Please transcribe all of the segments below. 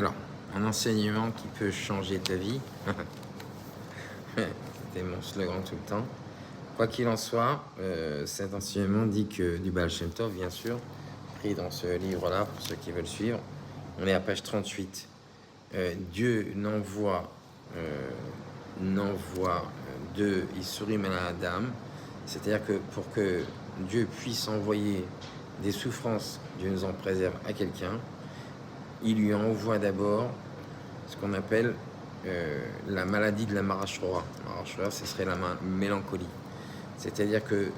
Alors, un enseignement qui peut changer ta vie. C'était mon slogan tout le temps. Quoi qu'il en soit, cet enseignement dit que du Baal Shem Tov, bien sûr, pris dans ce livre-là, pour ceux qui veulent suivre. On est à page 38. Dieu n'envoie de Isurim à Adam, c'est-à-dire que pour que Dieu puisse envoyer des souffrances, Dieu nous en préserve à quelqu'un, il lui envoie d'abord ce qu'on appelle la maladie de la Marashora. Marashora, ce serait la mélancolie. C'est-à-dire que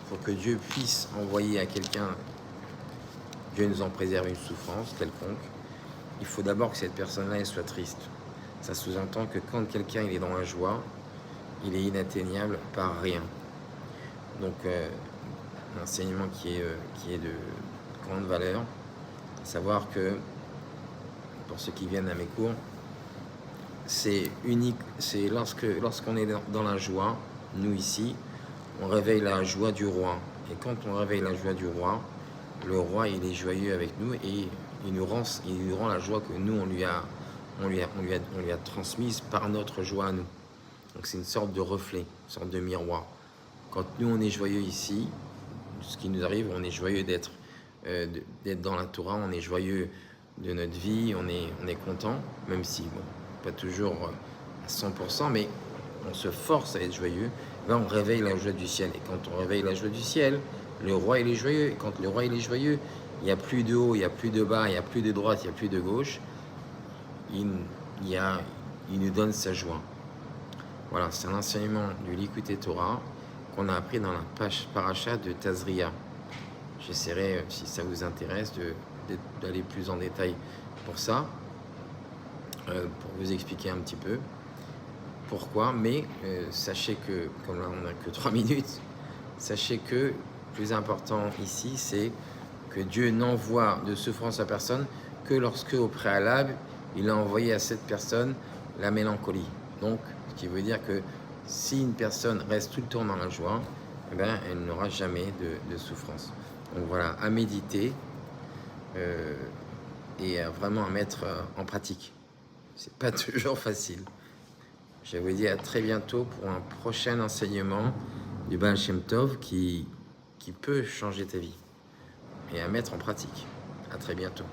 pour que Dieu puisse envoyer à quelqu'un, Dieu nous en préserve une souffrance quelconque, il faut d'abord que cette personne-là soit triste. Ça sous-entend que quand quelqu'un il est dans la joie, il est inatteignable par rien. Donc, un enseignement qui est de grande valeur, savoir que, pour ceux qui viennent à mes cours, c'est unique, c'est lorsqu'on est dans la joie, nous ici, on réveille la joie du roi. Et quand on réveille la joie du roi, le roi il est joyeux avec nous et il nous rend la joie que nous on lui a transmise par notre joie à nous. Donc c'est une sorte de reflet, une sorte de miroir. Quand nous on est joyeux ici, ce qui nous arrive, on est joyeux d'être dans la Torah, on est joyeux de notre vie, on est content, même si bon, pas toujours à 100%, mais on se force à être joyeux. Là on réveille la joie du ciel. Et quand on réveille la joie du ciel, le roi il est joyeux. Et quand le roi il est joyeux, il n'y a plus de haut, il n'y a plus de bas, il n'y a plus de droite, il n'y a plus de gauche. Il nous donne sa joie. Voilà, c'est un enseignement du Likutei Torah qu'on a appris dans la paracha de Tazria. J'essaierai, si ça vous intéresse, d'aller plus en détail pour ça, pour vous expliquer un petit peu pourquoi. Mais sachez que, comme là on n'a que 3 minutes, sachez que le plus important ici, c'est que Dieu n'envoie de souffrance à personne que lorsque, au préalable, il a envoyé à cette personne la mélancolie. Donc, ce qui veut dire que si une personne reste tout le temps dans la joie, eh bien, elle n'aura jamais de souffrance. Donc voilà, à méditer et vraiment à mettre en pratique. C'est pas toujours facile. Je vous dis à très bientôt pour un prochain enseignement du Baal Shem Tov qui peut changer ta vie et à mettre en pratique. À très bientôt.